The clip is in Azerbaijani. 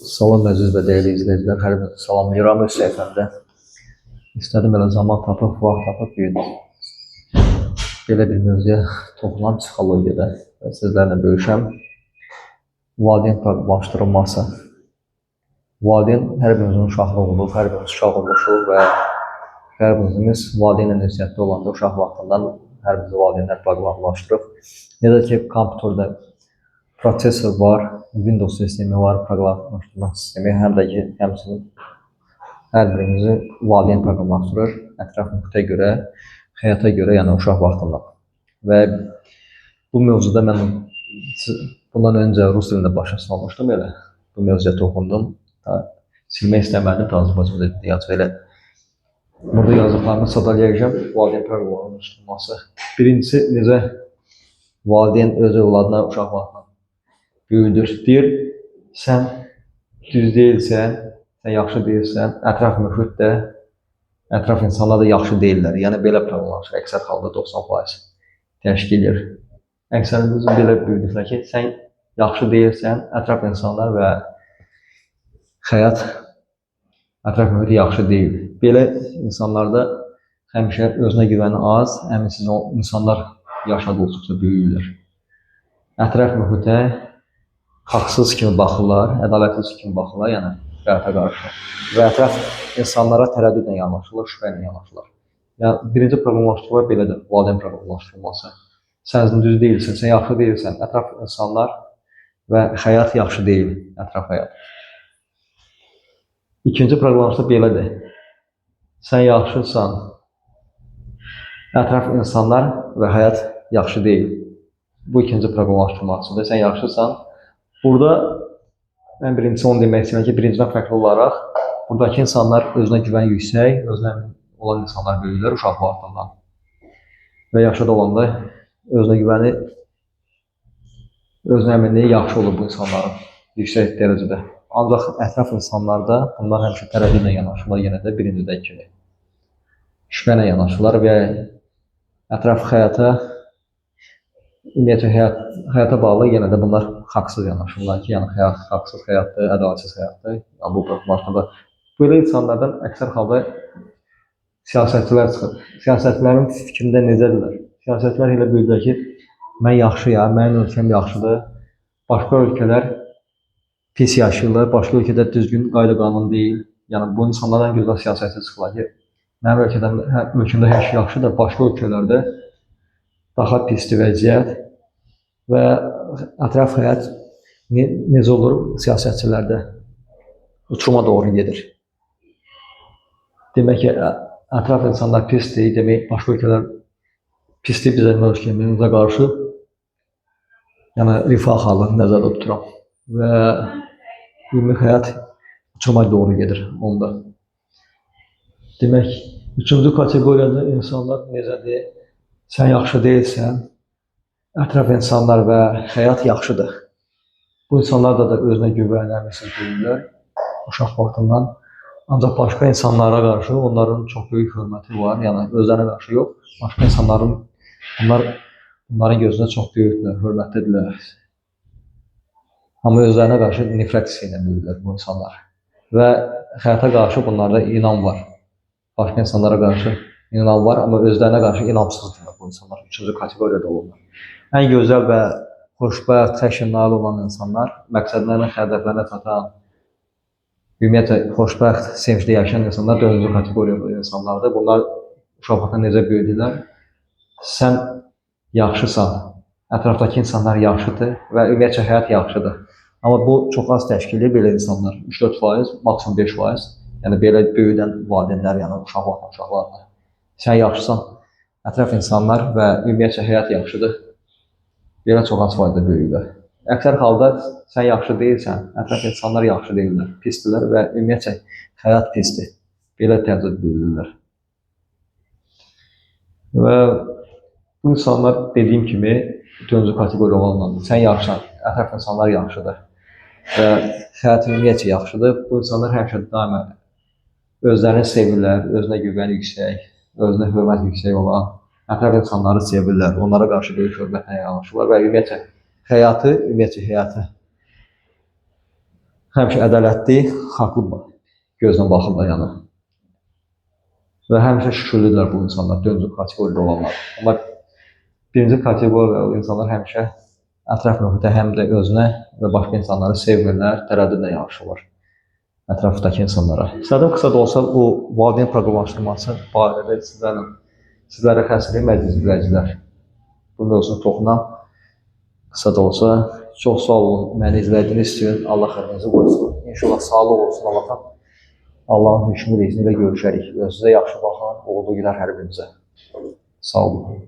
Salam əziz və dəyərli izləyicilər, hər birinizi salamlayıram öz səhifəmdə. İstədim elə zaman tapıb, vaxt tapıb belə bir mövzuya toxunan psixologiyada və sizlərlə bölüşəm. Valideyn proqramlaşdırılması. Valideyn hər birimizin uşaqlığı olub, hər birimiz uşaq olmuşuq və hər birimiz valideynlə ünsiyyətdə olanda uşaq vaxtından hər birimiz valideynlər proqramlaşdırıb. Necə ki, kompüterdə prosesor var, Windows sistemi var, proqramlaşdırma sistemi, həm də ki, həmçinin hər birimizi valideyn proqramlaşdırır, ətraf mühitə görə, həyata görə, yəni uşaq vaxtından. Və bu mövzuda mən bundan öncə rus dilində başa salmışdım elə. Bu mövzuya toxundum. Silmək istəmədim, Azərbaycan dilində yazıb elə. Burada yazdıqlarımı sadalayacağım, valideyn proqramlaşdırılması. Birincisi, necə valideyn öz övladına uşaq vaxtından böyüdür. Deyir, sən düz deyilsən, sən yaxşı deyilsən, ətraf mühit də, ətraf insanlar da yaxşı deyirlər. Yəni, belə proqramlaşır, əksər halda 90% təşkil edir. Əksərimiz belə böyüdüklər ki, sən yaxşı deyilsən, ətraf insanlar və həyat, ətraf mühiti yaxşı deyil. Belə insanlarda həmişə özünə güvəni az, əminsiz insanlar yaşadıqca böyüyürlər. Ətraf mühitə haqsız kimi baxırlar, ədalətsiz kimi baxırlar, yəni həyata qarşı. Və ətraf insanlara tərəddüdlə yanaşırlar, şübhə ilə yanaşırlar. Yəni, birinci proqramlaşdırma belədir, valideyn proqramlaşdırılması. Sən düz deyilsən, sən yaxşı deyilsən, ətraf insanlar və həyat yaxşı deyil, ətraf həyat. İkinci proqramlaşdırma belədir. Sən yaxşısan, ətraf insanlar və həyat yaxşı deyil. Bu ikinci proqramlaşdırmasıdır. Sən yaxşısan, burada mən birincisi onu demək istəyirəm ki, birincidən fərqli olaraq buradakı insanlar özünə güvən yüksək, özünə əmin olan insanlar böyüklər uşaq vaxtından. Və yaşada olanda özünə güvəni, özünə əminliyi yaxşı olur bu insanların yüksək dərəcədə. Ancaq ətraf insanlarda bunlar həmişə tərəddüdlə yanaşırlar, yenə də birincidən kimi. Şübhə ilə yanaşırlar və ətraf həyata, ümumiyyətlə həyata bağlı yenə də bunlar haqsız yanaşırlar ki, yəni həyat haqsız həyatdır, ədalətsiz həyatdır. Yəni, bu proqramlaşdırmada belə insanlardan əksər halda siyasətçilər çıxır. Siyasətçilərin fikrində necədirlər? Siyasətçilər elə bilirlər ki, mən yaxşıyam, mənim ölkəm yaxşıdır, başqa ölkələr pis yaşayırlar, başqa ölkədə düzgün qayda qanun deyil. Yəni, bu insanlardan gözəl siyasətçi çıxırlar ki, mənim ölkəmdə hər şey yaxşıdır, başqa ölkələrdə daha pisdir vəziyyət və ətraf həyat necə olur siyasətçilərdə? Uçuruma doğru gedir. Demək ki, ətraf insanlar pisdir, demək başqa ölkələr pisdir bizim ölkəmizə qarşı. Yəni, rifah halını nəzərdə tuturam və ümumi həyat uçuruma doğru gedir onda. Demək, üçüncü kateqoriyada insanlar necədir? Sən yaxşı deyilsən, ətraf insanlar və həyat yaxşıdır. Bu insanlarda da özünə güvəni, əminsiz deyirlər uşaq vaxtından. Ancaq başqa insanlara qarşı onların çox böyük hörməti var. Yəni, özlərinə qarşı yox, başqa insanların, bunların gözündə çox böyükdür, hörmətlidirlər. Amma özlərinə qarşı nifrət hissi ilə böyüklər bu insanlar. Və həyata qarşı bunlarda inam var. Başqa insanlara qarşı inam var, amma özlərinə qarşı inamsızdırlar bu insanlar. Üçüncü kateqoriyada olurlar. Ən gözəl və xoşbəxt, xəşinnalı olan insanlar, məqsədlərinə, hədəflərinə çatan, ümumiyyətlə, xoşbəxt, sevincli yaşayan insanlar dördüncü kateqoriyada insanlardır. Bunlar uşaq vaxtında necə böyüdürlər? Sən yaxşısan, ətrafdakı insanlar yaxşıdır və ümumiyyətlə həyat yaxşıdır. Amma bu çox az təşkil edir belə insanlar. 3-4%, maksimum 5%. Yəni, belə böyüdən valideynlər, yəni uşaqlarla. Sən yaxşısan, ətraf insanlar və ümumiyyətlə həyat yaxşıdır. Belə çox az fayda böyüyürlər. Əksər halda sən yaxşı deyilsən, ətraf insanlar yaxşı deyirlər, pisdirlər və ümumiyyətlə həyat pisdir. Belə təzad böyüyürlər. Və bu insanlar dediyim kimi, dördüncü kateqoriya olanlar, sən yaxşısan, ətraf insanlar yaxşıdır və həyat ümumiyyətlə yaxşıdır. Bu insanlar həmişə daima özlərini sevirlər, özünə güvəni yüksək, özünə hörmət yüksək olan, ətraf insanları sevirlər, onlara qarşı böyük hörmətlə yanaşırlar və ümumiyyətlə həyatı həmişə ədalətli, haqlı gözlə baxırlar yəni. Və həmişə şükürlüdürlər bu insanlar, dördüncü kateqoriyada olanlar. Amma birinci kateqoriyada insanlar həmişə ətraf mühitə, həm də özünə və başqa insanları sevmirlər, tərəddüdlə yanaşırlar ətrafdakı insanlara. İstədim qısa da olsa bu valideyn proqramlaşdırması barədə sizlərə xəstəlik məclis izləyicilər. Bu mövzunu toxunan qısa da olsa. Çox sağ olun, məni izlədiyiniz üçün. Allah xəyrinizi qoysun. İnşallah sağlıq olsun Allah'tan. Allahın hükmü izniyle görüşərik. Özünüzə yaxşı baxın. Uğurlu günlər hər birinizə. Sağ olun.